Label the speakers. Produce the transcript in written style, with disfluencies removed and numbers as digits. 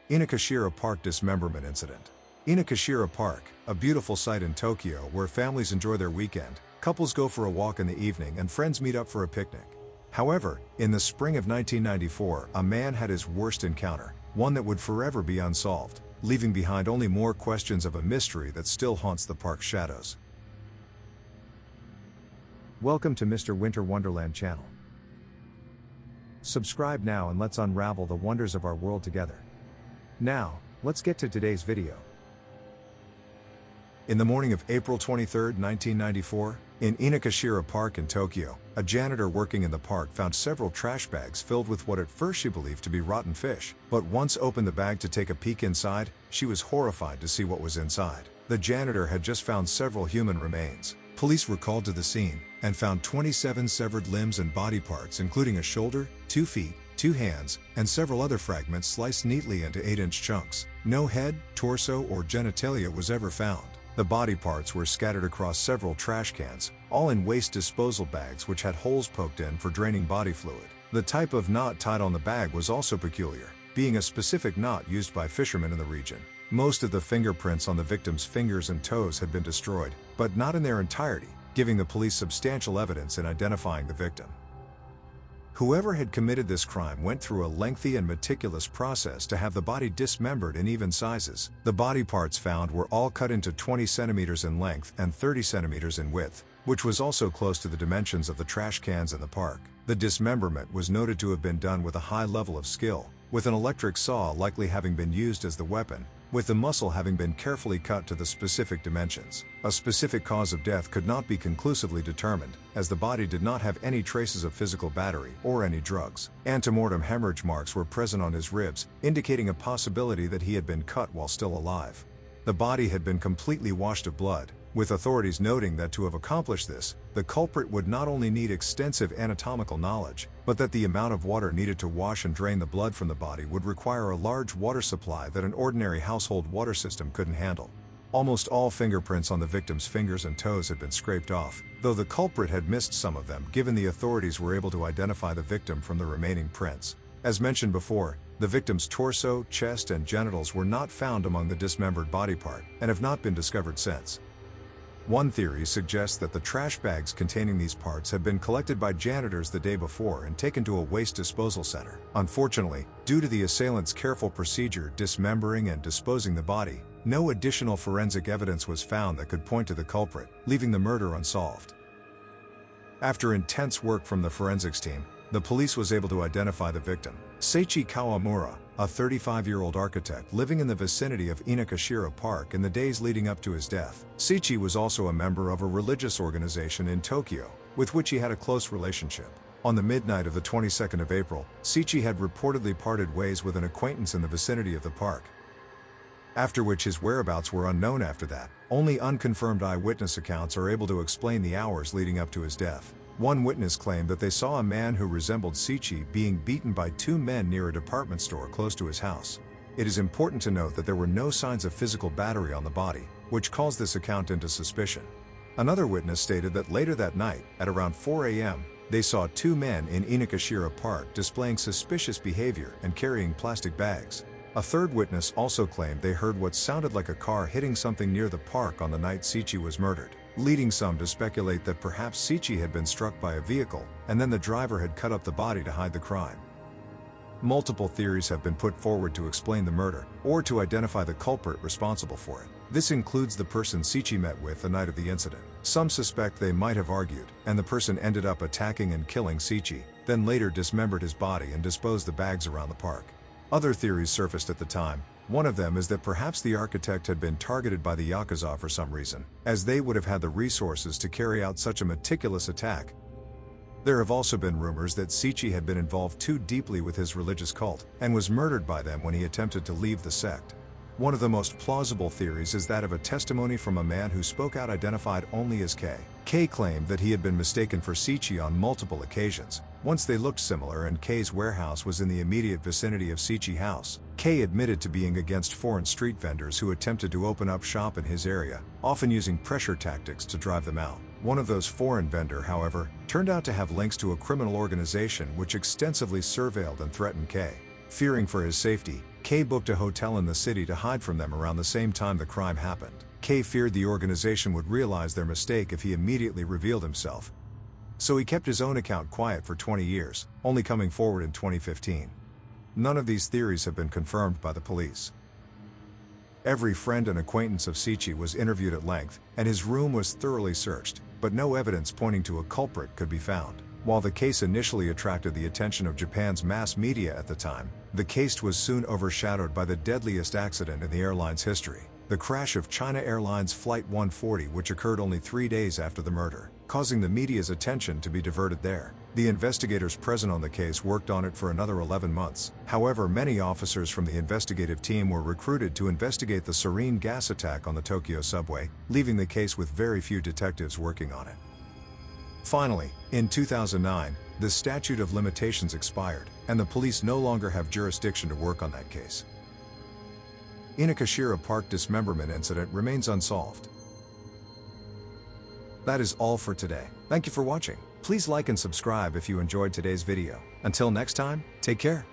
Speaker 1: Inokashira Park Dismemberment Incident. Inokashira Park, a beautiful site in Tokyo where families enjoy their weekend, couples go for a walk in the evening and friends meet up for a picnic. However, in the spring of 1994, a man had his worst encounter, one that would forever be unsolved, leaving behind only more questions of a mystery that still haunts the park's shadows. Welcome to Mr. Winter Wonderland channel. Subscribe now and let's unravel the wonders of our world together. Now, let's get to today's video. In the morning of April 23, 1994, in Inokashira Park in Tokyo, a janitor working in the park found several trash bags filled with what at first she believed to be rotten fish, but once opened the bag to take a peek inside, she was horrified to see what was inside. The janitor had just found several human remains. Police were called to the scene and found 27 severed limbs and body parts, including a shoulder, 2 feet, 2 hands, and several other fragments sliced neatly into 8-inch chunks. No head, torso, or genitalia was ever found. The body parts were scattered across several trash cans, all in waste disposal bags which had holes poked in for draining body fluid. The type of knot tied on the bag was also peculiar, being a specific knot used by fishermen in the region. Most of the fingerprints on the victim's fingers and toes had been destroyed, but not in their entirety, giving the police substantial evidence in identifying the victim. Whoever had committed this crime went through a lengthy and meticulous process to have the body dismembered in even sizes. The body parts found were all cut into 20 centimeters in length and 30 centimeters in width, which was also close to the dimensions of the trash cans in the park. The dismemberment was noted to have been done with a high level of skill, with an electric saw likely having been used as the weapon, with the muscle having been carefully cut to the specific dimensions. A specific cause of death could not be conclusively determined, as the body did not have any traces of physical battery or any drugs. Antemortem hemorrhage marks were present on his ribs, indicating a possibility that he had been cut while still alive. The body had been completely washed of blood, with authorities noting that to have accomplished this, the culprit would not only need extensive anatomical knowledge, but that the amount of water needed to wash and drain the blood from the body would require a large water supply that an ordinary household water system couldn't handle. Almost all fingerprints on the victim's fingers and toes had been scraped off, though the culprit had missed some of them given the authorities were able to identify the victim from the remaining prints. As mentioned before, the victim's torso, chest, and genitals were not found among the dismembered body part, and have not been discovered since. One theory suggests that the trash bags containing these parts had been collected by janitors the day before and taken to a waste disposal center. Unfortunately, due to the assailant's careful procedure dismembering and disposing the body, no additional forensic evidence was found that could point to the culprit, leaving the murder unsolved. After intense work from the forensics team, the police was able to identify the victim, Seiichi Kawamura, a 35-year-old architect living in the vicinity of Inokashira Park in the days leading up to his death. Seiichi was also a member of a religious organization in Tokyo, with which he had a close relationship. On the midnight of the 22nd of April, Seiichi had reportedly parted ways with an acquaintance in the vicinity of the park, after which his whereabouts were unknown after that. Only unconfirmed eyewitness accounts are able to explain the hours leading up to his death. One witness claimed that they saw a man who resembled Seiichi being beaten by 2 men near a department store close to his house. It is important to note that there were no signs of physical battery on the body, which calls this account into suspicion. Another witness stated that later that night, at around 4 a.m., they saw 2 men in Inokashira Park displaying suspicious behavior and carrying plastic bags. A third witness also claimed they heard what sounded like a car hitting something near the park on the night Seiichi was murdered, leading some to speculate that perhaps Seiichi had been struck by a vehicle, and then the driver had cut up the body to hide the crime. Multiple theories have been put forward to explain the murder, or to identify the culprit responsible for it. This includes the person Seiichi met with the night of the incident. Some suspect they might have argued, and the person ended up attacking and killing Seiichi, then later dismembered his body and disposed the bags around the park. Other theories surfaced at the time. One of them is that perhaps the architect had been targeted by the Yakuza for some reason, as they would have had the resources to carry out such a meticulous attack. There have also been rumors that Seiichi had been involved too deeply with his religious cult, and was murdered by them when he attempted to leave the sect. One of the most plausible theories is that of a testimony from a man who spoke out identified only as K. K claimed that he had been mistaken for Seiichi on multiple occasions. Once they looked similar and K's warehouse was in the immediate vicinity of Seiichi's house. K admitted to being against foreign street vendors who attempted to open up shop in his area, often using pressure tactics to drive them out. One of those foreign vendor, however, turned out to have links to a criminal organization which extensively surveilled and threatened K. Fearing for his safety, Kay booked a hotel in the city to hide from them around the same time the crime happened. Kay feared the organization would realize their mistake if he immediately revealed himself. So he kept his own account quiet for 20 years, only coming forward in 2015. None of these theories have been confirmed by the police. Every friend and acquaintance of Sichi was interviewed at length, and his room was thoroughly searched, but no evidence pointing to a culprit could be found. While the case initially attracted the attention of Japan's mass media at the time, the case was soon overshadowed by the deadliest accident in the airline's history, the crash of China Airlines Flight 140, which occurred only 3 days after the murder, causing the media's attention to be diverted there. The investigators present on the case worked on it for another 11 months. However, many officers from the investigative team were recruited to investigate the sarin gas attack on the Tokyo subway, leaving the case with very few detectives working on it. Finally, in 2009, the statute of limitations expired, and the police no longer have jurisdiction to work on that case. Inokashira Park dismemberment incident remains unsolved. That is all for today. Thank you for watching. Please like and subscribe if you enjoyed today's video. Until next time, take care.